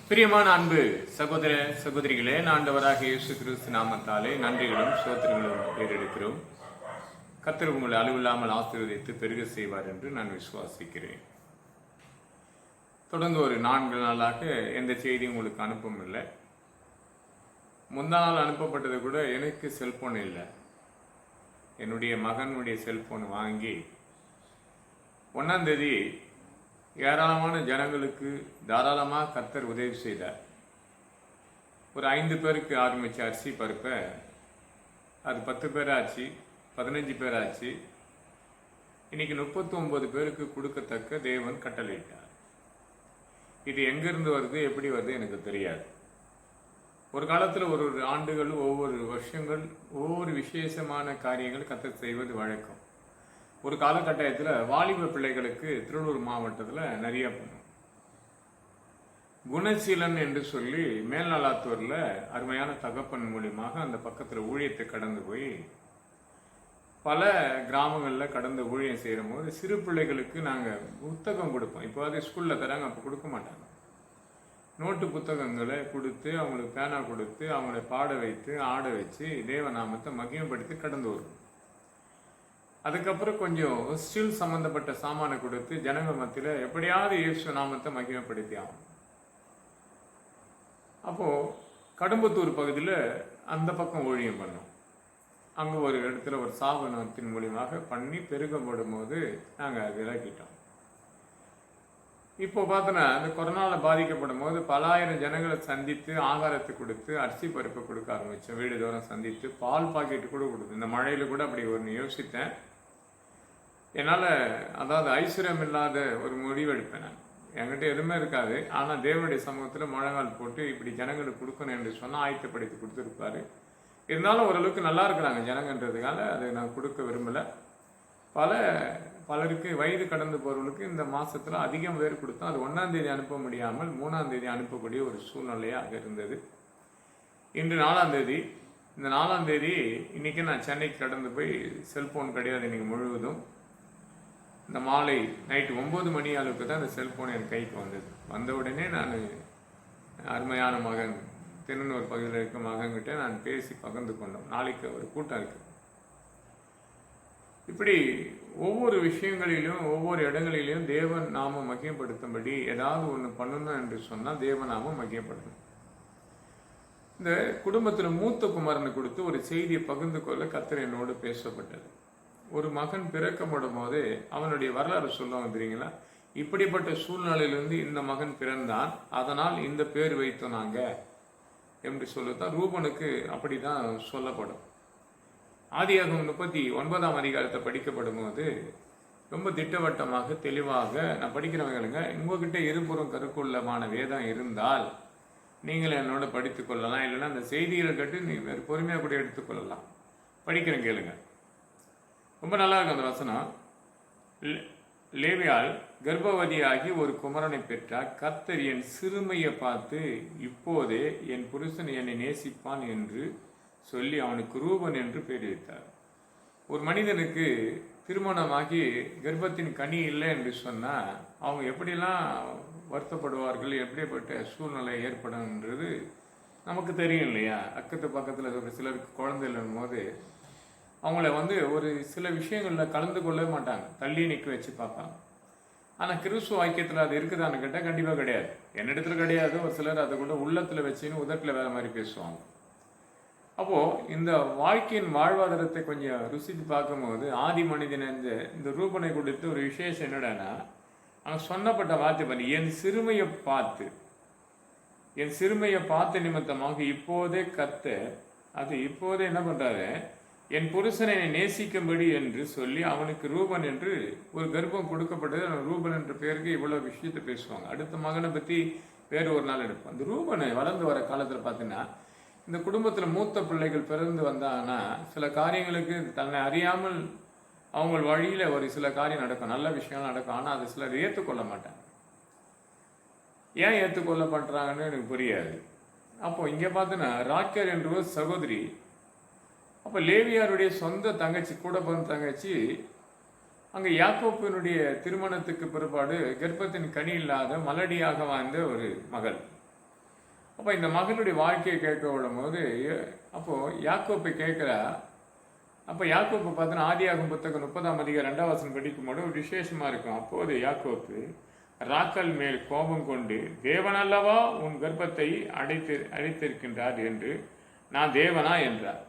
பிரியமான அன்பு சகோதர சகோதரிகளே, ஆண்டவராக இயேசு கிறிஸ்து நாமத்தாலே நன்றிகளும் சோத்திரங்களும் ஏறெடுக்கிறோம். கர்த்தர் உங்களை அளவில்லாமல் ஆசீர்வதித்து பெருக செய்வார் என்று நான் விசுவாசிக்கிறேன். தொடர்ந்து ஒரு 4 நாளாக எந்த செய்தியும் உங்களுக்கு அனுப்பவும் இல்லை. முந்தா நாள் அனுப்பப்பட்டது கூட எனக்கு செல்போன் இல்லை. என்னுடைய மகனுடைய செல்போன் வாங்கி 1ஆம் தேதி ஏராளமான ஜனங்களுக்கு தாராளமாக கர்த்தர் உதவி செய்தார். ஒரு 5 பேருக்கு ஆரம்பித்த அரிசி பருப்பை அது 10 பேர் ஆச்சு, 15 பேர் ஆச்சு. இன்னைக்கு 39 பேருக்கு கொடுக்கத்தக்க தேவன் கட்டளையிட்டார். இது எங்கிருந்து வருது, எப்படி வருது எனக்கு தெரியாது. ஒரு காலத்தில் ஒரு ஆண்டுகள், ஒவ்வொரு வருஷங்கள், ஒவ்வொரு விசேஷமான காரியங்கள் கர்த்தர் செய்வது வழக்கம். ஒரு காலகட்டத்தில் வாலிப பிள்ளைகளுக்கு திருவள்ளூர் மாவட்டத்தில் நிறைய பண்ணும். குணசீலன் என்று சொல்லி மேல்நலாத்தூரில் அருமையான தகப்பன் மூலியமாக அந்த பக்கத்தில் ஊழியத்தை கடந்து போய் பல கிராமங்களில் கடந்து ஊழியம் செய்கிற போது சிறு பிள்ளைகளுக்கு நாங்கள் புத்தகம் கொடுப்போம். இப்போ அது ஸ்கூலில் தராங்க, அப்போ கொடுக்க மாட்டாங்க. நோட்டு புத்தகங்களை கொடுத்து அவங்களுக்கு பேனா கொடுத்து அவங்களை பாட வைத்து ஆட வச்சு தேவநாமத்தை மகிமைப்படுத்தி கடந்து வரும். அதுக்கப்புறம் கொஞ்சம் ஸ்டில் சம்பந்தப்பட்ட சாமானை கொடுத்து ஜனங்கள் மத்தியில் எப்படியாவது இயேசு நாமத்தை மகிமைப்படுத்தி ஆகும். அப்போ கடம்பத்தூர் பகுதியில் அந்த பக்கம் ஊழியம் பண்ணோம். அங்கே ஒரு இடத்துல ஒரு சாபனத்தின் மூலியமாக பண்ணி பெருகப்படும் போது நாங்கள் அதை விலகிட்டோம். இப்போ பார்த்தோன்னா அந்த கொரோனாவில் பாதிக்கப்படும் போது பல ஆயிரம் ஜனங்களை சந்தித்து ஆகாரத்தை கொடுத்து அரிசி பருப்பு கொடுக்க ஆரம்பித்தோம். வீடு தூரம் சந்தித்து பால் பாக்கெட்டு கூட கொடுத்து, இந்த மழையில் கூட அப்படி ஒன்று யோசித்தேன். என்னால் அதாவது ஐஸ்வர்யம் இல்லாத ஒரு முடிவு எடுப்பேன். நான் என்கிட்ட எதுவுமே இருக்காது, ஆனால் தேவனுடைய சமூகத்தில் முழங்கால் போட்டு இப்படி ஜனங்களுக்கு கொடுக்கணும் என்று சொன்னால் ஆயத்தப்படுத்தி கொடுத்துருப்பாரு. இருந்தாலும் ஓரளவுக்கு நல்லா இருக்கிறாங்க ஜனங்கன்றதுக்காக அதை நான் கொடுக்க விரும்பலை. பலருக்கு வயது கடந்து போகிறவங்களுக்கு இந்த மாதத்தில் அதிகம் பேர் கொடுத்தோம். அது 1ஆம் தேதி அனுப்ப முடியாமல் 3ஆம் தேதி அனுப்பக்கூடிய ஒரு சூழ்நிலையாக இருந்தது. இன்று 4ஆம் தேதி. இந்த 4ஆம் தேதி இன்றைக்கி நான் சென்னைக்கு கடந்து போய் செல்ஃபோன் கிடையாது இன்றைக்கி முழுவதும். இந்த மாலை நைட்டு 9 மணி அளவுக்கு தான் இந்த செல்ஃபோன் என் கைக்கு வந்தது. வந்த உடனே நான் அருமையான மகன் திருநூர் பகுதியில் இருக்க மகன்கிட்ட நான் பேசி பகிர்ந்து கொண்டோம். நாளைக்கு ஒரு கூட்டம் இருக்குது. இப்படி ஒவ்வொரு விஷயங்களிலும் ஒவ்வொரு இடங்களிலும் தேவன் நாம மகிமைப்படுத்தும்படி ஏதாவது ஒன்று பண்ணணும் என்று சொன்னால் தேவநாம மகிமைப்படுத்தணும். இந்த குடும்பத்தில் மூத்த குமாரனை கொடுத்து ஒரு செய்தியை பகிர்ந்து கொள்ள கர்த்தர் என்னோடு பேசப்பட்டது. ஒரு மகன் பிறக்கப்படும் போது அவனுடைய வரலாறு சொல்லுவாங்க தெரியுங்களா? இப்படிப்பட்ட சூழ்நிலையிலிருந்து இந்த மகன் பிறந்தான், அதனால் இந்த பேர் வைத்தோம் நாங்கள் எப்படி சொல்லுதான். ரூபனுக்கு அப்படி தான் சொல்லப்படும். ஆதியாகமம் 39ஆம் அதிகாரத்தை படிக்கப்படும் போது ரொம்ப திட்டவட்டமாக தெளிவாக நான் படிக்கிறவங்களுங்க, உங்ககிட்ட இருபுறம் கருக்குள்ளமான வேதம் இருந்தால் நீங்கள் என்னோட படித்து கொள்ளலாம், இல்லைன்னா அந்த செய்திகளை கேட்டு நீங்கள் பொறுமையாக கூட எடுத்துக்கொள்ளலாம். படிக்கிறேன் கேளுங்க, ரொம்ப நல்லா இருக்கும் அந்த வசனம். லேவியால் கர்ப்பவதியாகி ஒரு குமரனை பெற்றார். கர்த்தர் என் சிறுமையை பார்த்து இப்போதே என் புருஷன் என்னை நேசிப்பான் என்று சொல்லி அவனுக்கு ரூபன் என்று பெயர் வைத்தார். ஒரு மனிதனுக்கு திருமணமாகி கர்ப்பத்தின் கனி இல்லை என்று சொன்னால் அவங்க எப்படிலாம் வருத்தப்படுவார்கள், எப்படிப்பட்ட சூழ்நிலை ஏற்படும்ன்றது நமக்கு தெரியும் இல்லையா? அக்கத்து பக்கத்தில் ஒரு சிலருக்கு குழந்தை இல்லைன்னும் போது அவங்கள ஒரு சில விஷயங்களில் கலந்து கொள்ள மாட்டாங்க, தள்ளி நிற்க வச்சு பார்ப்பாங்க. ஆனால் கிறிஸ்துவ ஐக்கியத்தில் அது இருக்குதான்னு கேட்டால் கண்டிப்பாக கிடையாது. என்னிடத்துல கிடையாது. ஒரு சிலர் அதை கூட உள்ளத்தில் வச்சுன்னு உதட்டில் வேறு மாதிரி பேசுவாங்க. அப்போது இந்த வாழ்க்கையின் வாழ்வாதாரத்தை கொஞ்சம் ருசித்து பார்க்கும்போது ஆதி மனிதன் இந்த ரூபனை கொடுத்து ஒரு விசேஷம் என்னடானா, அவங்க சொன்னப்பட்ட வார்த்தை பண்ணி என் சிறுமையை பார்த்த நிமித்தமாக இப்போதே அது இப்போதே என்ன பண்ணுறாரு, என் புருஷனை நேசிக்கும்படி என்று சொல்லி அவனுக்கு ரூபன் என்று ஒரு கர்ப்பம் கொடுக்கப்பட்டது. ரூபன் என்ற பேருக்கு இவ்வளோ விஷயத்தை பேசுவாங்க. அடுத்த மகனை பற்றி வேறு ஒரு நாள் எடுப்போம். அந்த ரூபனை வளர்ந்து வர காலத்தில் பார்த்தீங்கன்னா இந்த குடும்பத்தில் மூத்த பிள்ளைகள் பிறந்து வந்தாங்கன்னா சில காரியங்களுக்கு தன்னை அறியாமல் அவங்க வழியில் ஒரு சில காரியம் நடக்கும், நல்ல விஷயங்கள் நடக்கும். ஆனால் அதை சிலர் ஏற்றுக்கொள்ள மாட்டாங்க. ஏன் ஏற்றுக்கொள்ள பண்ணுறாங்கன்னு எனக்கு புரியாது. அப்போது இங்கே பார்த்தீங்கன்னா ராக்கர் என்ற ஒரு சகோதரி, அப்போ லேவியாருடைய சொந்த தங்கச்சி, கூட பிறந்த தங்கச்சி, அங்கே யாக்கோப்பினுடைய திருமணத்துக்கு பிற்பாடு கர்ப்பத்தின் கனி இல்லாத மலடியாக வாழ்ந்த ஒரு மகள். அப்போ இந்த மகளுடைய வாழ்க்கையை கேட்க விடும்போது அப்போது யாக்கோப்பை கேட்குறா. அப்போ யாக்கோப்பு பார்த்தோன்னா ஆதியாகும் புத்தகம் 30ஆம் அதிகாரம் 2ஆம் வசனம் படிக்கும்போது ஒரு விசேஷமாக இருக்கும். அப்போது யாக்கோப்பு ராக்கல் மேல் கோபம் கொண்டு, தேவனல்லவா உன் கர்ப்பத்தை அடைத்திருக்கின்றார் என்று நான் தேவனா என்றார்.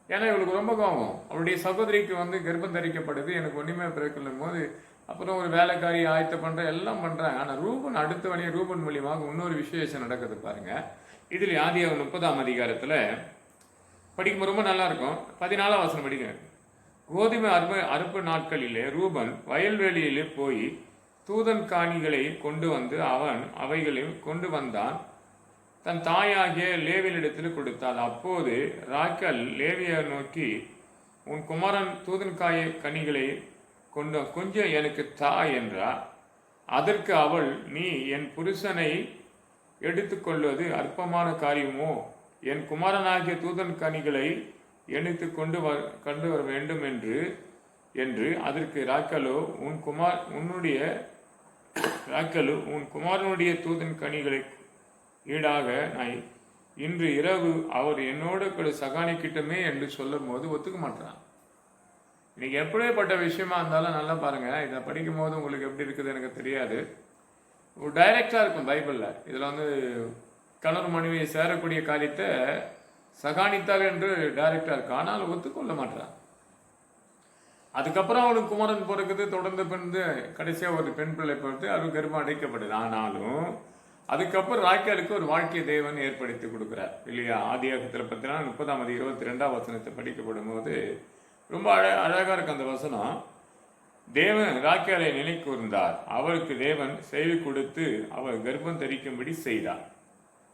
ஏன்னா இவளுக்கு ரொம்ப கோபம். அவளுடைய சகோதரிக்கு கர்ப்பம் தரிக்கப்படுது, எனக்கு ஒன்றுமே பிறக்கும் போது அப்புறம் ஒரு வேலைக்காரி ஆயத்த பண்ணுற எல்லாம் பண்ணுறாங்க. ஆனால் ரூபன் அடுத்த வழியை ரூபன் மூலியமாக இன்னொரு விசேஷம் நடக்குது பாருங்க. இதில் ஆதியாகம் 30ஆம் அதிகாரத்தில் படிக்கும்போது ரொம்ப நல்லா இருக்கும். 14ஆம் வசனம் படிக்கிறேன். கோதுமை அறுப்பு நாட்களிலே ரூபன் வயல்வெளியிலே போய் தூதன் காணிகளை கொண்டு வந்து அவன் அவைகளையும் கொண்டு வந்தான், தன் தாயாகிய லேவியனிடத்தில் கொடுத்தாள். அப்போது ராக்கல் லேவியை நோக்கி, உன் குமாரன் தூதன் கனிகளை கொண்டு கொஞ்சம் எனக்கு தா என்றார். அதற்கு அவள், நீ என் புருஷனை எடுத்துக்கொள்வது அற்பமான காரியமோ? என் குமாரனாகிய தூதன் கனிகளை எண்ணித்து கொண்டு வர வேண்டும் என்று அதற்கு ராக்கலோ, உன் குமாரனுடைய தூதன் கனிகளை ஈடாக நான் இன்று இரவு அவர் என்னோட கூட சகானிக்கிட்டமே என்று சொல்லும் போது ஒத்துக்க மாட்டான். இன்னைக்கு எப்படிப்பட்ட விஷயமா இருந்தாலும் நல்லா பாருங்க. இதை படிக்கும் போது உங்களுக்கு எப்படி இருக்குது எனக்கு தெரியாது. ஒரு டைரக்டா இருக்கும் பைபிள்ல. இதுல கணவன் மனைவியை சேரக்கூடிய காரியத்தை சகானித்தார் என்று டைரக்டா இருக்கும். ஆனால் ஒத்துக்கொள்ள மாட்டான். அதுக்கப்புறம் அவனுக்கு குமரன் பிறகுது, தொடர்ந்து பிறந்து கடைசியா ஒரு பெண் பிள்ளை பிறந்து அது கர்ப்பம் அடைக்கப்படுது. ஆனாலும் அதுக்கப்புறம் ராக்கேலுக்கு ஒரு வாழ்க்கை தேவன் ஏற்படுத்தி கொடுக்குறார் இல்லையா? ஆதியாகத்தில் பார்த்தீங்கன்னா 30ஆம் அதிகாரம் 22ஆம் வசனத்தை படிக்கப்படும் போது ரொம்ப அழகா இருக்கு அந்த வசனம். தேவன் ராக்கேலை நினை கூர்ந்தார், அவருக்கு தேவன் செய்தி கொடுத்து அவர் கர்ப்பம் தரிக்கும்படி செய்தார்.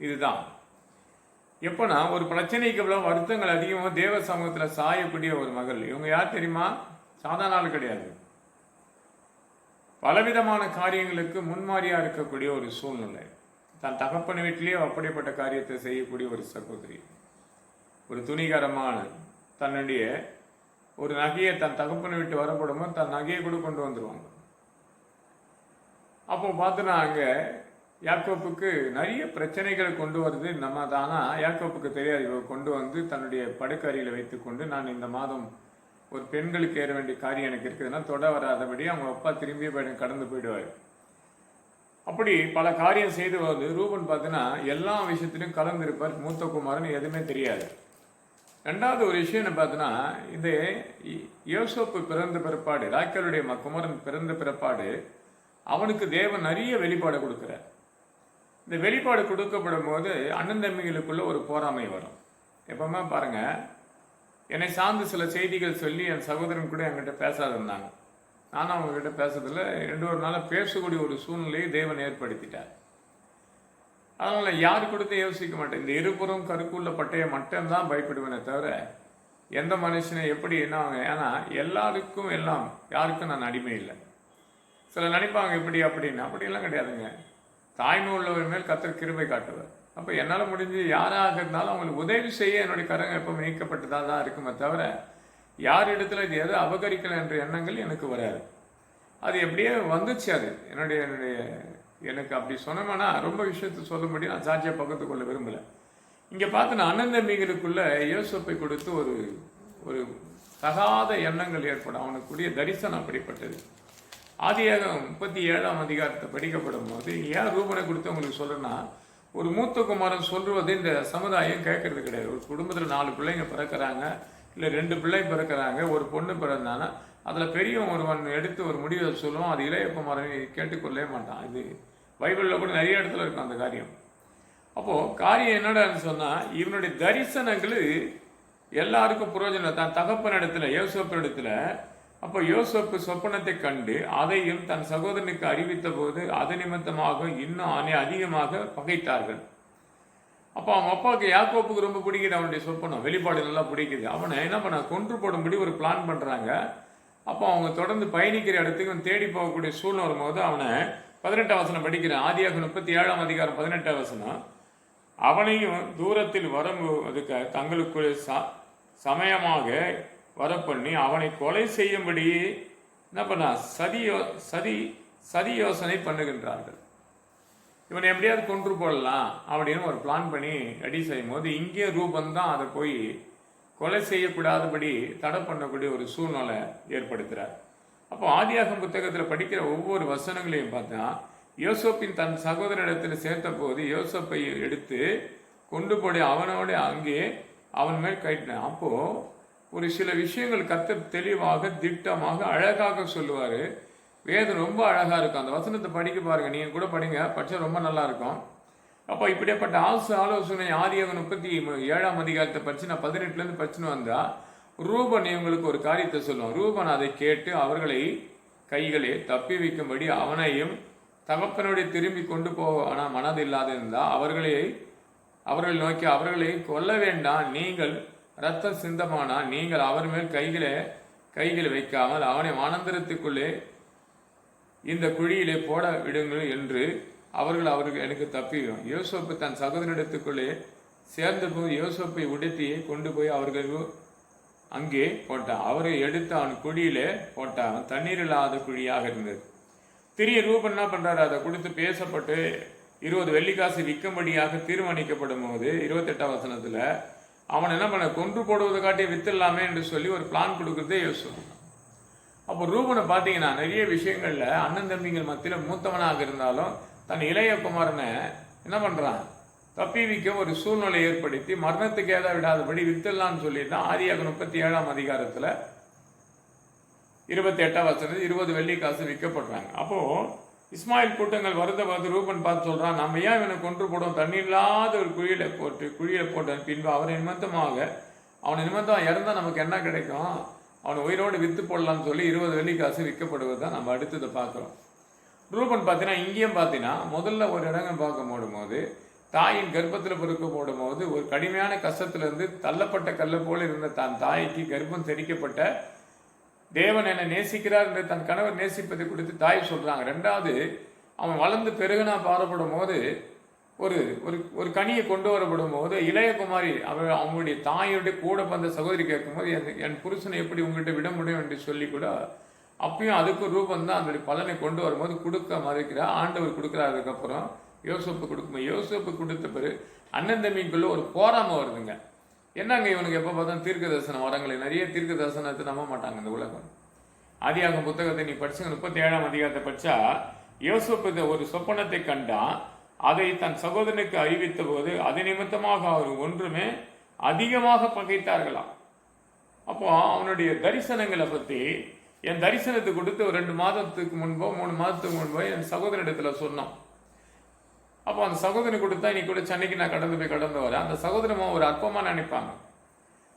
இதுதான் எப்பனா ஒரு பிரச்சனைக்கு இவ்வளவு வருத்தங்கள் அதிகமாக தேவ சமூகத்துல சாயக்கூடிய ஒரு மகள். இவங்க யார் தெரியுமா? சாதாரண ஆள் கிடையாது. பலவிதமான காரியங்களுக்கு முன்மாதிரியா இருக்கக்கூடிய ஒரு சூழ்நிலை. தன் தகப்பன் வீட்டிலேயே அப்படிப்பட்ட காரியத்தை செய்யக்கூடிய ஒரு சகோதரி, ஒரு துணிகரமான தன்னுடைய ஒரு நகையை தன் தகப்பனை விட்டு வரப்படும் தன் நகையை கூட கொண்டு வந்துருவாங்க. அப்போ பார்த்தோன்னா அங்க யாக்கோப்புக்கு நிறைய பிரச்சனைகளை கொண்டு வருது. நம்ம தானா யாக்கோப்புக்கு தெரியாது. இவ கொண்டு வந்து தன்னுடைய படுக்கறையில வைத்துக்கொண்டு, நான் இந்த மாதம் ஒரு பெண்களுக்கு ஏற வேண்டிய காரியம் எனக்கு இருக்குதுன்னா தொட வராதபடி அவங்க அப்பா திரும்பி கடந்து போயிடுவார். அப்படி பல காரியம் செய்து வந்து ரூபன் பார்த்தீங்கன்னா எல்லா விஷயத்திலும் கலந்து இருப்பார். மூத்த குமாரன் எதுவுமே தெரியாது. ரெண்டாவது ஒரு விஷயம் என்ன பார்த்தோன்னா, இந்த யோசேப்பு பிறந்த பிற்பாடு, ராக்கேலுடைய குமாரன் பிறந்த பிற்பாடு அவனுக்கு தேவன் நிறைய வெளிப்பாடு கொடுக்குறார். இந்த வெளிப்பாடு கொடுக்கப்படும் போது அண்ணன் தம்பிகளுக்குள்ள ஒரு போராமை வரும். எப்பவுமே பாருங்க, என்னை சார்ந்து சில செய்திகள் சொல்லி என் சகோதரன் கூட என்கிட்ட பேசாத இருந்தாங்க. நானும் அவங்க கிட்ட பேசுறதுல 2 நாளாக பேசக்கூடிய ஒரு சூழ்நிலையை தேவன் ஏற்படுத்திட்டார். அதனால யாரு கொடுத்து யோசிக்க மாட்டேன். இந்த இருபுறம் கருக்குள்ள பட்டைய மட்டும்தான் பயப்படுவேனே தவிர எந்த மனுஷனை எப்படி என்ன. ஏன்னா எல்லாருக்கும் எல்லாம், யாருக்கும் நான் அடிமை இல்லை. சில நினைப்பாங்க இப்படி அப்படின்னு, அப்படியெல்லாம் கிடையாதுங்க. தாய்மை உள்ளவர் மேல் கர்த்தர் கிருபை காட்டுவார். அப்போ என்னால் முடிஞ்சு யாராக இருந்தாலும் அவங்களுக்கு உதவி செய்ய என்னுடைய கரங்க எப்போ நீக்கப்பட்டதாக தான் இருக்குமே தவிர யார் இடத்துல இது எதை அபகரிக்கலை என்ற எண்ணங்கள் எனக்கு வராது. அது எப்படியே வந்துச்சு. அது எனக்கு அப்படி சொன்னோம்னா ரொம்ப விஷயத்தை சொல்ல முடியும். நான் சாட்சியை பக்கத்து கொள்ள விரும்பலை. இங்கே பார்த்தோன்னா அண்ணன் தம்பிகளுக்குள்ள யோசேப்பை கொடுத்து ஒரு ஒரு தகாத எண்ணங்கள் ஏற்படும். அவனுக்குரிய தரிசனம் அப்படிப்பட்டது. ஆதியாகமம் 37ஆம் அதிகாரத்தை படிக்கப்படும் போது ஏன் ரூபனை கொடுத்து உங்களுக்கு சொல்றேன்னா, ஒரு மூத்த குமாரன் சொல்றது இந்த சமுதாயம் கேட்கறது கிடையாது. ஒரு குடும்பத்தில் 4 பிள்ளைங்க பிறக்கிறாங்க, இல்லை 2 பிள்ளை பிறக்கிறாங்க, ஒரு பொண்ணு பிறந்தானா அதில் பெரியவன் ஒருவன் எடுத்து ஒரு முடிவை சொல்லுவோம். அது இளைய குமாரன் கேட்டுக்கொள்ளவே மாட்டான். இது பைபிளில் கூட நிறைய இடத்துல இருக்கும் அந்த காரியம். அப்போது காரியம் என்னடான்னு சொன்னால், இவனுடைய தரிசனங்கள் எல்லாருக்கும் புரோஜனம். தான் தகப்பன் இடத்துல, யோசேப்பு இடத்துல. அப்போ யோசேப்பு சொப்பனத்தை கண்டு அதையும் தன் சகோதரனுக்கு அறிவித்த போது அது நிமித்தமாக இன்னும் அதிகமாக பகைத்தார்கள். அப்போ அவங்க அப்பாவுக்கு யாக்கோப்புக்கு ரொம்ப பிடிக்குது அவனுடைய சொப்பனம், வெளிப்பாடு நல்லா பிடிக்குது. அவனை என்ன பண்ண கொன்று போடும்படி ஒரு பிளான் பண்ணுறாங்க. அப்போ அவங்க தொடர்ந்து பயணிக்கிற இடத்துக்கு தேடி போகக்கூடிய சூழ்நிலை வரும்போது அவனை 18ஆம் வசனம் படிக்கிறேன். ஆதியாகமம் 37ஆம் அதிகாரம் 18ஆம் வசனம். அவனையும் தூரத்தில் வரும்போதுக்கு தங்களுக்குள் சமயமாக வரப்பண்ணி அவனை கொலை செய்யும்படி என்ன பண்ண சதி யோசனை பண்ணுகின்றார்கள். இவனை எப்படியாவது கொன்று போடலாம் அப்படின்னு ஒரு பிளான் பண்ணி ரெடி செய்யும் போது இங்கே ரூபன் தான் அதை போய் கொலை செய்யக்கூடாதபடி தடை பண்ணக்கூடிய ஒரு சூழ்நிலை ஏற்படுத்துகிறார். அப்போ ஆதியாகமம் புத்தகத்தில் படிக்கிற ஒவ்வொரு வசனங்களையும் பார்த்தா யோசேப்பின் தன் சகோதரிடத்தில் சேர்த்த போது யோசேப்பை எடுத்து கொண்டு போய் அவனோட அங்கே அவன் மேல் கட்டினான். அப்போ ஒரு சில விஷயங்கள் கர்த்தர் தெளிவாக திட்டமாக அழகாக சொல்லுவார். வேதம் ரொம்ப அழகாக இருக்கும். அந்த வசனத்தை படிக்க பாருங்க, நீங்கள் கூட படிங்க, படித்தா ரொம்ப நல்லா இருக்கும். அப்போ இப்படிப்பட்ட ஆலோசனை ஆதியாகமம் 37ஆம் அதிகாரத்தை படித்து நான் 18லேருந்து படிச்சுன்னு வந்தால் ரூபன் இவங்களுக்கு ஒரு காரியத்தை சொல்லுவான். ரூபன் அதை கேட்டு அவர்களை கைகளே தப்பி வைக்கும்படி அவனையும் தகப்பனுடைய திரும்பி கொண்டு போக மனது இல்லாத இருந்தால் அவர்களை நோக்கி அவர்களை கொல்ல வேண்டாம், நீங்கள் இரத்தம் சிந்தமானா நீங்கள் அவர் மேல் கைகளை வைக்காமல் அவனை வனாந்திரத்துக்குள்ளே இந்த குழியிலே போட விடுங்கள் என்று அவர்கள் எனக்கு தப்பிடும். யோசேப்பு தன் சகோதரிடத்துக்குள்ளே சேர்ந்தபோது யோசேப்பை உடுத்தி கொண்டு போய் அவர்கள் அங்கே போட்டான். அவரை எடுத்து அவன் குழியிலே போட்டான். தண்ணீர் இல்லாத குழியாக இருந்தது. திரிய ரூபன் என்ன பண்றாரு, அதை கொடுத்து பேசப்பட்டு 20 வெள்ளிக்காசு விற்கும்படியாக தீர்மானிக்கப்படும் போது 28ஆம் வசனத்துல அவன் என்ன பண்ண, கொன்று போடுவதை காட்டி வித்துடலாமே என்று சொல்லி ஒரு பிளான் கொடுக்குறதே யோசிச்சு. அப்போ ரூபனை பார்த்தீங்கன்னா நிறைய விஷயங்கள்ல அண்ணன் தம்பிங்கள் மத்தியில் மூத்தவனாக இருந்தாலும் தன் இளைய குமாரனை என்ன பண்றான், தப்பி வைக்க ஒரு சூழ்நிலை ஏற்படுத்தி மரணத்துக்கு ஏதாவது விடாதபடி வித்துடலான்னு சொல்லிட்டான். ஆதியாகமம் 37ஆம் அதிகாரத்துல 28ஆம் வசனத்தில் 20 வெள்ளிக்காசு விற்கப்படுறாங்க. அப்போ இஸ்மாயில் கூட்டங்கள் வருது ரூபன் பார்த்து சொல்றான், நம்ம ஏன் இவனை கொன்று போடும், தண்ணி இல்லாத ஒரு குழியில போட்டு பின்பு அவனை நிமித்தம் இறந்தா நமக்கு என்ன கிடைக்கும், அவனை உயிரோடு வித்து போடலாம்னு சொல்லி 20 வெள்ளிக்காசு விற்கப்படுவது தான் நம்ம அடுத்ததை பார்க்குறோம். ரூபன் பார்த்தீங்கன்னா இங்கேயும் பார்த்தீங்கன்னா முதல்ல ஒரு இடங்க பார்க்க போடும்போது தாயின் கர்ப்பத்தில் பிறக்க போடும்போது ஒரு கடுமையான கஷ்டத்திலிருந்து தள்ளப்பட்ட கல்லை போல இருந்த தான் தாய்க்கு கர்ப்பம் தெரிக்கப்பட்ட தேவன் என்னை நேசிக்கிறார் என்று தன் கணவர் நேசிப்பதை கொடுத்து தாய் சொல்றாங்க. ரெண்டாவது அவன் வளர்ந்து பெருகுனா பாரப்படும் போது ஒரு ஒரு கனியை கொண்டு வரப்படும் போது இளையகுமாரி அவங்களுடைய தாயோடைய கூட வந்த சகோதரி கேட்கும்போது என் புருஷனை எப்படி உங்கள்கிட்ட விட முடியும் என்று சொல்லி கூட அப்பயும் அதுக்கு ரூபம் தான் அதனுடைய பலனை கொண்டு வரும்போது கொடுக்க மறுக்கிறா. ஆண்டவர் கொடுக்குறாரு. அதுக்கப்புறம் யோசேப்பு கொடுத்த பிறகு அண்ணன் தம்பிக்குள்ள ஒரு போராம வருதுங்க. என்னங்க இவனுக்கு எப்போ பார்த்தா தீர்க்க தரிசனம் வரங்களே, நிறைய தீர்க்க தரிசனத்தை நம்ப மாட்டாங்க இந்த உலகம். ஆதியாகமம் புத்தகத்தை நீ படிச்சுங்க, 37ஆம் அதிகாரத்தை படிச்சா யோசேப்பு ஒரு சொப்பனத்தை கண்டான். அதை தன் சகோதரனுக்கு அறிவித்த போது அது நிமித்தமாக அவர் ஒன்றுமே அதிகமாக பகைத்தார்களாம். அப்போ அவனுடைய தரிசனங்களை பற்றி என் தரிசனத்தை கொடுத்து ஒரு 2 மாதத்துக்கு முன்போ 3 மாதத்துக்கு முன்போ என் சகோதரிடத்துல சொன்னோம். அப்போ அந்த சகோதரன் கொடுத்தா இன்னைக்கு கூட சென்னைக்கு நான் கடந்து வரேன். அந்த சகோதரமா ஒரு அற்பமாக நினைப்பாங்க.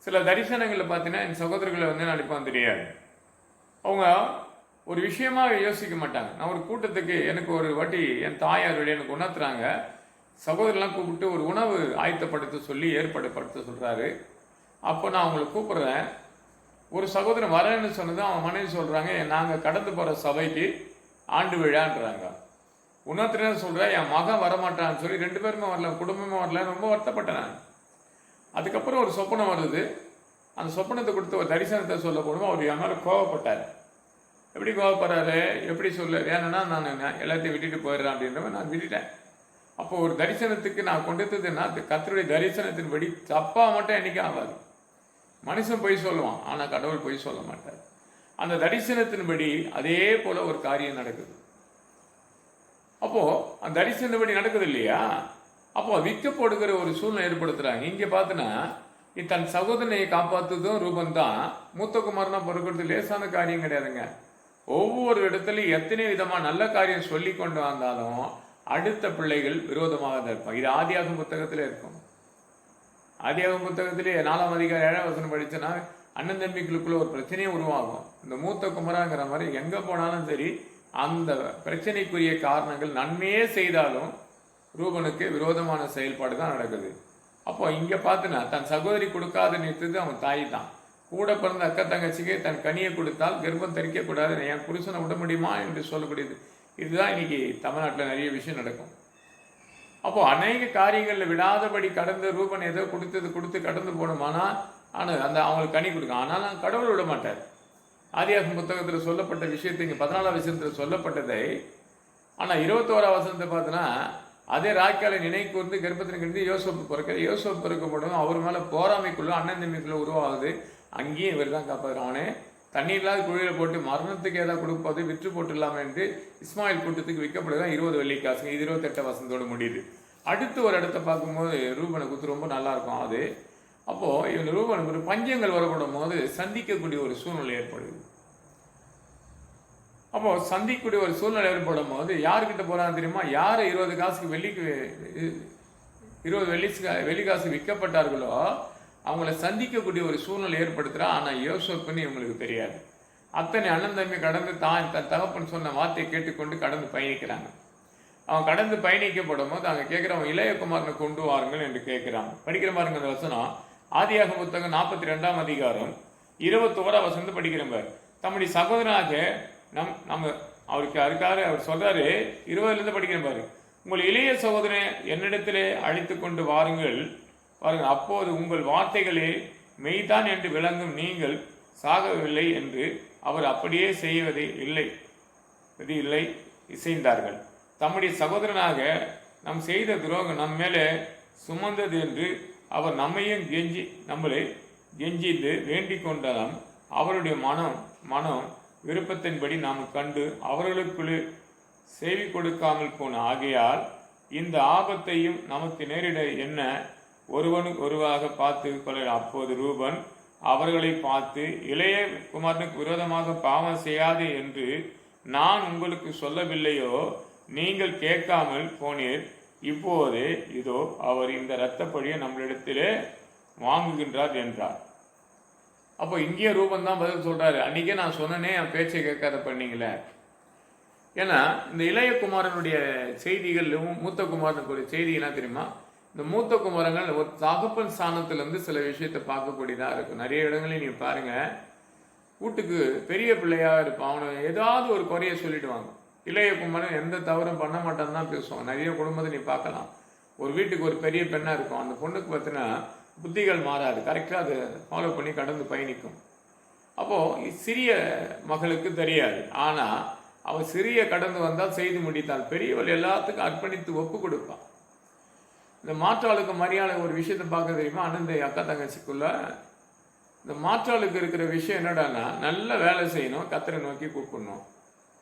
சில தரிசனங்களை பார்த்தீங்கன்னா என் சகோதரர்களை நினைப்பான் தெரியாது. அவங்க ஒரு விஷயமா யோசிக்க மாட்டாங்க. நான் ஒரு கூட்டத்துக்கு எனக்கு ஒரு வாட்டி என் தாயார் எனக்கு உணர்த்துறாங்க. சகோதரெல்லாம் கூப்பிட்டு ஒரு உணவு ஆயத்தப்படுத்த சொல்லி ஏற்பாடுபடுத்த சொல்றாரு. அப்போ நான் அவங்களை கூப்பிடுறேன். ஒரு சகோதரன் வரேன்னு சொன்னது அவன் மனைவி சொல்றாங்க, நாங்கள் கடந்து போற சபைக்கு ஆண்டு விழான்றாங்க. உணர்த்துறேன்னு சொல்றேன், என் மகன் வரமாட்டான்னு சொல்லி 2 பேருமே வரல, குடும்பமே வரல. ரொம்ப வருத்தப்பட்டேன். அதுக்கப்புறம் ஒரு சொப்பனம் வருது. அந்த சொப்பனத்தை கொடுத்து ஒரு தரிசனத்தை சொல்ல போடுவோம். அவர் என் மேலே கோவப்பட்டார். எப்படி கோவப்படுறாரு, எப்படி சொல்ல வேணும்னா நான் எல்லாத்தையும் விட்டுட்டு போயிடுறேன் அப்படின்றவ நான் விட்டுட்டேன். அப்போ ஒரு தரிசனத்துக்கு நான் கொண்டுட்டதுன்னா கர்த்தருடைய தரிசனத்தின்படி தப்பா மட்டும் என்னைக்கும் ஆகாது. மனுஷன் பொய் சொல்லுவான், ஆனால் கடவுள் பொய் சொல்ல மாட்டார். அந்த தரிசனத்தின்படி அதே போல ஒரு காரியம் நடக்குது. அப்போ அந்த தரிசனப்படி நடக்குது இல்லையா? அப்போ விற்க போடுகிற ஒரு சூழ்நிலை ஏற்படுத்துறாங்க. இங்க பார்த்தனா தன் சகோதரனை காப்பாற்றுவதும் ரூபன் தான். மூத்த குமாரனா பொறுக்கிறது லேசான காரியம் கிடையாதுங்க. ஒவ்வொரு இடத்துலையும் எத்தனை விதமா நல்ல காரியம் சொல்லி கொண்டு வந்தாலும் அடுத்த பிள்ளைகள் விரோதமாக தான் இருப்பாங்க. இது ஆதியாகமம் புத்தகத்திலே இருக்கும். ஆதியாகமம் புத்தகத்திலே 4ஆம் அதிகாரம் 7ஆம் வசனம் படிச்சனா அண்ணன் தம்பிகளுக்குள்ள ஒரு பிரச்சனையே உருவாகும். இந்த மூத்த குமராங்கிற மாதிரி எங்க போனாலும் சரி அந்த பிரச்சனைக்குரிய காரணங்கள் நன்மையே செய்தாலும் ரூபனுக்கு விரோதமான செயல்பாடு தான் நடக்குது. அப்போ இங்க பார்த்தினா தன் சகோதரி கொடுக்காத நிறுத்தது அவன் தாய் தான். கூட பிறந்த அக்கா தங்கச்சிக்கு தன் கனியை கொடுத்தால் கர்ப்பம் தரிக்க கூடாது, என் புருஷனை விட முடியுமா என்று சொல்லக்கூடியது. இதுதான் இன்னைக்கு தமிழ்நாட்டில் நிறைய விஷயம் நடக்கும். அப்போ அநேக காரியங்களில் விடாதபடி கடந்த ரூபன் ஏதோ கொடுத்து கடந்து போகணுமானா ஆனால் அவங்களுக்கு கனி கொடுக்கும். ஆனால் கடவுள் விட மாட்டார். ஆதியாகமம் புத்தகத்தில் சொல்லப்பட்ட விஷயத்தை இங்கே 14ஆம் வசனத்தில் சொல்லப்பட்டதை ஆனால் 21ஆம் வசனத்தை பார்த்தோன்னா அதே ராக்காலை நினை கூர்ந்து கர்ப்பத்தில் கிடந்து யோசப்பு பிறக்க யோசப்பு பிறக்கப்படும் அவர் மேலே போராமைக்குள்ள அண்ணன் தம்பிக்குள்ள உருவாகுது. அங்கேயும் இவர் தான் காப்பாரு. அவனே தண்ணீர் இல்லாத குழியில் போட்டு மரணத்துக்கு ஏதாவது கொடுப்பது விற்று போட்டுடலாமே என்று இஸ்மாயில் கூட்டத்துக்கு விற்கப்படுதான் 20 வெள்ளிக்காசுங்க. இது 28 வசனத்தோடு முடியுது. அடுத்து ஒரு இடத்த பார்க்கும்போது ரூபனை குத்து ரொம்ப நல்லா இருக்கும். அது அப்போ இவன் ரூபனுக்கு ஒரு பஞ்சங்கள் வரப்படும் போது சந்திக்கக்கூடிய ஒரு சூழ்நிலை ஏற்படுது. அப்போ சந்திக்கக்கூடிய ஒரு சூழ்நிலை ஏற்படும் போது யாருக்கிட்ட போறான்னு தெரியுமா? யாரை 20 காசுக்கு 20 வெள்ளிக்காசு விற்கப்பட்டார்களோ அவங்கள சந்திக்கக்கூடிய ஒரு சூழ்நிலை ஏற்படுத்துறா. ஆனா யோசேப்புன்னு இவங்களுக்கு தெரியாது. அத்தனை அண்ணன் தம்பி கடந்து தன் தகப்பன் சொன்ன வார்த்தையை கேட்டுக்கொண்டு கடந்து பயணிக்கிறாங்க. அவன் கடந்து பயணிக்கப்படும் போது அங்க கேட்கிறவன் இளையகுமாரனை கொண்டு வாருங்கள் என்று கேட்கிறாங்க. படிக்கிற பாருங்க அந்த வசனம். ஆதியாக புத்தகம் 42ஆம் அதிகாரம் 21ஆம் வசனம் படிக்கிற பாரு. தம்முடைய சகோதரனாக நம்ம அவருக்கு அதுக்காக அவர் சொல்றாரு 20லேருந்து படிக்கிற பாரு. உங்கள் இளைய சகோதரனை என்னிடத்திலே அழைத்து கொண்டு வாருங்கள் பாருங்க. அப்போது உங்கள் வார்த்தைகளே மெய்தான் என்று விளங்கும், நீங்கள் சாகவில்லை என்று அவர் அப்படியே செய்வதே இல்லை இசைந்தார்கள். தம்முடைய சகோதரனாக நாம் செய்த துரோகம் நம் மேலே சுமந்தது என்று அவர் நம்மளை கெஞ்சித்து வேண்டிக் கொண்டதாம். அவருடைய மனம் விருப்பத்தின்படி நாம் கண்டு அவர்களுக்குள்ளே செய்தி கொடுக்காமல் போன ஆகையால் இந்த ஆபத்தையும் நமக்கு நேரிட என்ன ஒருவாக பார்த்து கொள்ள. அப்போது ரூபன் அவர்களை பார்த்து, இளைய குமாரனுக்கு விரோதமாக பாவம் செய்யாது என்று நான் உங்களுக்கு சொல்லவில்லையோ? நீங்கள் கேட்காமல் போனீர். இப்போது இதோ அவர் இந்த இரத்தப்பழியை நம்மளிடத்திலே வாங்குகின்றார் என்றார். அப்போ இங்கேயே ரூபன் தான் பதில் சொல்றாரு. அன்னைக்கே நான் சொன்னனே, என் பேச்சை கேட்காத பண்ணீங்களே. ஏன்னா இந்த இளைய குமாரனுடைய செய்திகள் மூத்த குமாரனுடைய செய்தி என்ன தெரியுமா? இந்த மூத்த குமாரங்கள் ஒரு தகப்பன் ஸ்தானத்திலிருந்து சில விஷயத்தை பார்க்கக்கூடியதா இருக்கும். நிறைய இடங்களையும் நீங்க பாருங்க, வீட்டுக்கு பெரிய பிள்ளையா இருப்பான், அவனை ஏதாவது ஒரு குறைய சொல்லிடுவாங்க. இளைய குமாரன் எந்த தவறும் பண்ண மாட்டான்னு தான் பேசுவாங்க. நிறைய குடும்பத்தை நீ பார்க்கலாம். ஒரு வீட்டுக்கு ஒரு பெரிய பெண்ணா இருக்கும், அந்த பொண்ணுக்கு பார்த்தீங்கன்னா புத்திகள் மாறாது, கரெக்டாக அதை ஃபாலோ பண்ணி கடந்து பயணிக்கும். அப்போது சிறிய மகளுக்கு தெரியாது, ஆனால் அவள் சிறிய கடந்து வந்தால் செய்து முடித்தாள். பெரியவள் எல்லாத்துக்கும் அர்ப்பணித்து ஒப்பு கொடுப்பான். இந்த மாற்றாளுக்கு மரியாதை ஒரு விஷயத்தை பார்க்க தெரியுமா? அண்ணன் அக்கா தங்கச்சிக்குள்ள இந்த மாற்றாளுக்கு இருக்கிற விஷயம் என்னடான்னா, நல்ல வேலை செய்யணும், கத்தரை நோக்கி கூப்பிடணும்.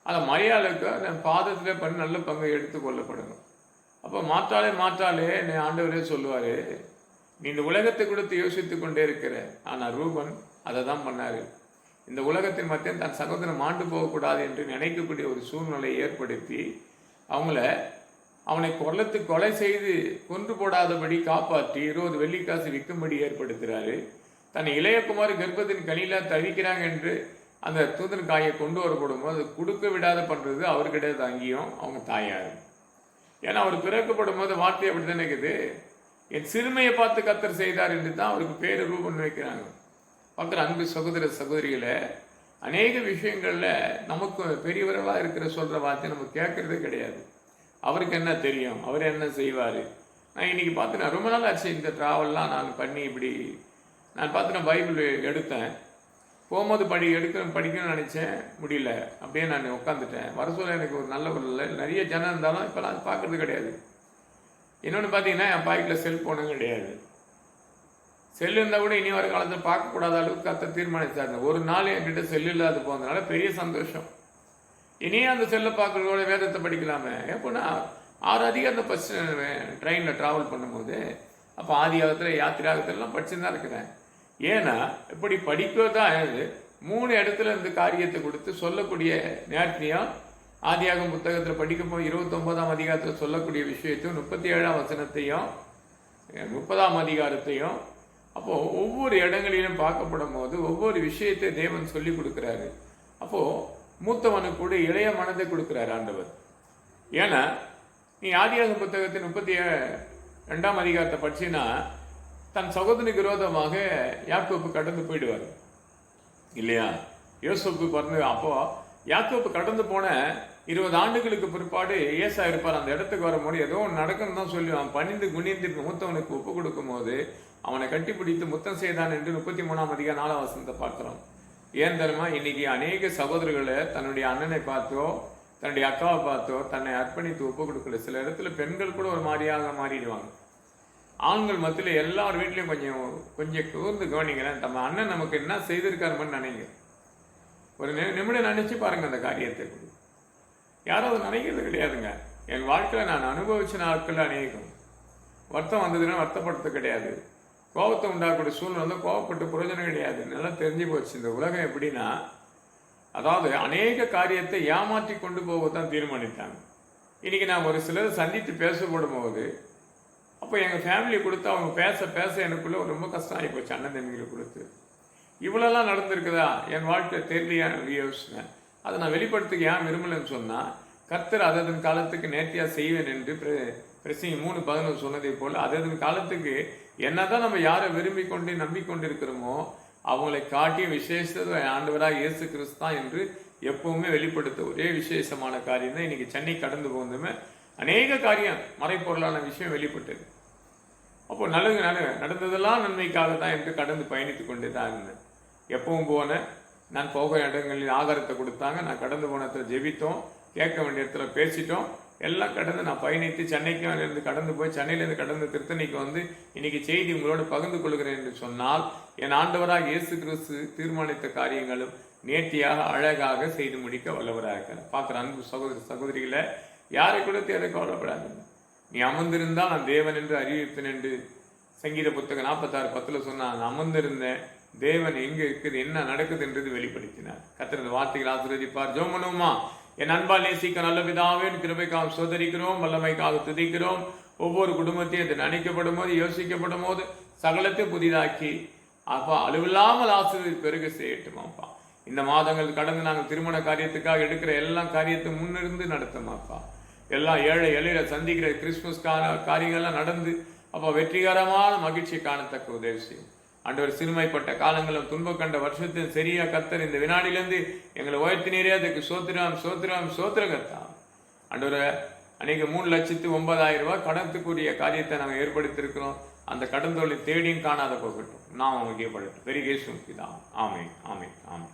அந்த மரியாதைக்கு அந்த பாதத்திலே பண்ணி நல்ல பங்கை எடுத்து கொள்ளப்படணும். அப்போ மாற்றாலே ஆண்டவரே சொல்லுவார், நீ இந்த உலகத்தை கொடுத்து யோசித்து கொண்டே இருக்கிற. ஆனால் ரூபன் அதை தான் பண்ணாரு. இந்த உலகத்தின் மத்தியம் தன் சகோதரன் மாண்டு போகக்கூடாது என்று நினைக்கக்கூடிய ஒரு சூழ்நிலையை ஏற்படுத்தி அவனை கொலை செய்து கொன்று போடாதபடி காப்பாற்றி 20 வெள்ளிக்காசு விற்கும்படி ஏற்படுத்துகிறாரு. தன் இளையகுமார் கர்ப்பத்தின் கனியில தவிக்கிறாங்க என்று அந்த தூதன் காயை கொண்டு வரப்படும் போது கொடுக்க விடாத பண்றது அவர்கிட்ட அங்கேயும் அவங்க தாயாரு. ஏன்னா அவர் பிறக்கப்படும் போது வார்த்தை அப்படி தானே இருக்குது, என் சிறுமையை பார்த்து கத்தர் செய்தார் என்று தான் அவருக்கு பேரு ரூபன் வைக்கிறாங்க. பார்க்குற அன்பு சகோதர சகோதரிகளை அநேக விஷயங்கள்ல நமக்கு பெரியவர்களாக இருக்கிற சொல்ற வார்த்தை நம்ம கேட்கறதே கிடையாது. அவருக்கு என்ன தெரியும், அவர் என்ன செய்வார். நான் இன்னைக்கு பார்த்தேன், ரொம்ப நாள் ஆச்சு இந்த ட்ராவல்லாம் நான் பண்ணி இப்படி நான் பார்த்தேன். பைபிள் எடுத்தேன், போகும்போது படிக்கணும்னு நினச்சேன், முடியல, அப்படியே நான் உட்காந்துட்டேன். வர சொல்ல எனக்கு ஒரு நல்ல நிறைய ஜனம் இருந்தாலும் இப்போ நான் பார்க்கறது கிடையாது. இன்னொன்று பார்த்தீங்கன்னா என் பாக்கெட்டில் செல்ஃபோனும் கிடையாது. செல்லு இருந்தால் கூட இனி வர காலத்தில் பார்க்கக்கூடாத அளவுக்கு கத்த தீர்மானிச்சாருங்க. ஒரு நாள் என்கிட்ட செல்லு இல்லாத போனதுனால பெரிய சந்தோஷம். இனியே அந்த செல்லை பார்க்கறதோட வேதத்தை படிக்கலாமே. எப்போனா 6 அதிகாரத்தை படிச்சு ட்ரெயினில் ட்ராவல் பண்ணும்போது, அப்போ ஆதியாகத்தில் யாத்திராகத்திலாம் படிச்சுன்னு தான் இருக்கிறேன். ஏன்னா இப்படி படிக்கதான் 3 இடத்துல இந்த காரியத்தை கொடுத்து சொல்லக்கூடிய நேரத்தையும் ஆதியாகம் புத்தகத்தில் படிக்கும் போது 29ஆம் அதிகாரத்தில் சொல்லக்கூடிய விஷயத்தையும் 37ஆம் வசனத்தையும் 30ஆம் அதிகாரத்தையும் அப்போ ஒவ்வொரு இடங்களிலும் பார்க்கப்படும் போது ஒவ்வொரு விஷயத்தை தேவன் சொல்லி கொடுக்கிறாரு. அப்போ மூத்தவனுக்கு கூட இளைய மனதை கொடுக்கிறார் ஆண்டவர். ஏன்னா நீ ஆதியாகம் புத்தகத்தின் 32ஆம் அதிகாரத்தை படிச்சின்னா தன் சகோதரனுக்கு விரோதமாக யாக்கோப்பு கடந்து போயிடுவார் இல்லையா? யோசேப்பு பிறந்து அப்போ யாக்கோப்பு கடந்து போன 20 ஆண்டுகளுக்கு பிற்பாடு ஏசா இருப்பார். அந்த இடத்துக்கு வரும்போது ஏதோ ஒன்று நடக்குன்னு தான் சொல்லி அவன் பணிந்து குனிந்து மூத்தவனுக்கு ஒப்பு கொடுக்கும் போது அவனை கட்டிப்பிடித்து முத்தம் செய்தான் என்று 33ஆம் அதிகாரம் 4ஆம் வசனத்தை பார்க்கிறோம். ஏன் தெரியுமா? இன்னைக்கு அநேக சகோதரர்களை தன்னுடைய அண்ணனை பார்த்தோ தன்னுடைய அக்காவை பார்த்தோ தன்னை அர்ப்பணித்து ஒப்பு கொடுக்கல. சில இடத்துல பெண்கள் கூட ஒரு மாதிரியாக மாறிடுவாங்க. ஆண்கள் மத்தியில் எல்லார் வீட்லையும் கொஞ்சம் கொஞ்சம் கூர்ந்து கவனிங்களேன். நம்ம அண்ணன் நமக்கு என்ன செய்திருக்காருன்னு நினைங்க. ஒரு நிமிடம் நினைச்சு பாருங்க அந்த காரியத்தை. யாரும் அதை நினைக்கிறது கிடையாதுங்க. என் வாழ்க்கையில் நான் அனுபவிச்ச நாட்கள் அநேகம். வருத்தம் வந்ததுன்னா வருத்தப்படுறது கிடையாது. கோபத்தை உண்டாக்கக்கூடிய சூழ்நிலை வந்து கோபப்பட்டு பிரயோஜனம் கிடையாது. நல்லா தெரிஞ்சு போச்சு இந்த உலகம் எப்படின்னா, அதாவது அநேக காரியத்தை ஏமாற்றி கொண்டு போகத்தான் தீர்மானித்தாங்க. இன்னைக்கு நான் ஒரு சிலர் சந்தித்து பேசப்படும் போது, அப்போ எங்கள் ஃபேமிலி கொடுத்து அவங்க பேச பேச எனக்குள்ள ரொம்ப கஷ்டம் ஆகி போச்சு. அண்ணன் தம்பிகளை கொடுத்து இவ்வளோலாம் நடந்திருக்குதா என் வாழ்க்கை தெரியலையான்னு யோசிச்சேன். அதை நான் வெளிப்படுத்துக்கு ஏன் விரும்பலன்னு சொன்னால், கர்த்தர் அதன் காலத்துக்கு நேர்த்தியாக செய்வேன் என்று பிரசங்கி 3:11 சொன்னதை போல் அதன் காலத்துக்கு என்னதான் நம்ம யாரை விரும்பி கொண்டு நம்பிக்கொண்டு இருக்கிறோமோ அவங்களை காட்டிய விசேஷத்தை ஆண்டவராக இயேசு கிறிஸ்து தான் என்று எப்பவுமே வெளிப்படுத்த ஒரே விசேஷமான காரியம் தான். இன்னைக்கு சென்னை கடந்து போகுதுமே அநேக காரியம் மறைப்பொருளான விஷயம் வெளிப்பட்டது. அப்போ நடந்ததெல்லாம் நன்மைக்காக தான் என்று கடந்து பயணித்து கொண்டே தான் இருந்தேன். எப்பவும் போனேன். நான் போக இடங்களில் ஆகாரத்தை கொடுத்தாங்க. நான் கடந்து போன இடத்துல ஜெபித்தோம், கேட்க வேண்டிய இடத்துல பேசிட்டோம். எல்லாம் கடந்து நான் பயணித்து சென்னைக்கு இருந்து கடந்து போய் சென்னையிலேருந்து கடந்து திருத்தணிக்கு வந்து இன்னைக்கு செய்தி உங்களோடு பகிர்ந்து கொள்கிறேன் என்று சொன்னால், என் ஆண்டவராக இயேசு கிறிஸ்து தீர்மானித்த காரியங்களும் நேர்த்தியாக அழகாக செய்து முடிக்க வல்லவராக இருக்கிறார். பார்க்குற அன்பு சகோதரிகளை யாரை கூட தேவை கவலைப்படாது. நீ அமர்ந்திருந்தால் நான் தேவன் என்று அறிவிப்பேன் என்று சங்கீத புத்தகம் 46:10 சொன்னான். நான் அமர்ந்திருந்தேன், தேவன் எங்க இருக்குது, என்ன நடக்குது என்றது வெளிப்படுத்தினார். கர்த்தர் வார்த்தைகள் ஆசீர்வதிப்பார். ஜெபம் பண்ணுவோமா? என் அன்பால் நேசிக்க நல்ல பிதாவே, கிருபைக்காக சோதரிக்கிறோம், வல்லமைக்காக துதிக்கிறோம். ஒவ்வொரு குடும்பத்தையும் அது நினைக்கப்படும் போது யோசிக்கப்படும் போது சகலத்தை புதிதாக்கி அப்பா அலுவில்லாமல் ஆசீர்வதி பெருக செய்யட்டும். அப்பா இந்த மாதங்கள் கடந்து நாங்கள் திருமண காரியத்துக்காக எடுக்கிற எல்லா காரியத்தையும் முன்னிருந்து நடத்துமாப்பா. எல்லாம் ஏழை எளிய சந்திக்கிற கிறிஸ்துமஸ் காரியங்கள்லாம் நடந்து அப்போ வெற்றிகரமான மகிழ்ச்சி காணத்தக்க உதவி செய்யும். ஆண்டவர் சிறுமைப்பட்ட காலங்களும் துன்பம் கண்ட வருஷத்தின் சரியா கர்த்தர் இந்த வினாடியிலிருந்து எங்களை உயர்த்தினீரே, அதுக்கு சோத்திரம் சோத்திரம் சோத்திர கர்த்தா. ஆண்டவரை அன்னைக்கு 3,09,000 கடத்துக்குரிய காரியத்தை நாங்கள் ஏற்படுத்தியிருக்கிறோம். அந்த கடன் தொழில் தேடியும் காணாத போகட்டும். நான் உங்களுக்கு ஏற்படட்டும். பெரிய கேசும் இதான். ஆமே ஆமே ஆமே.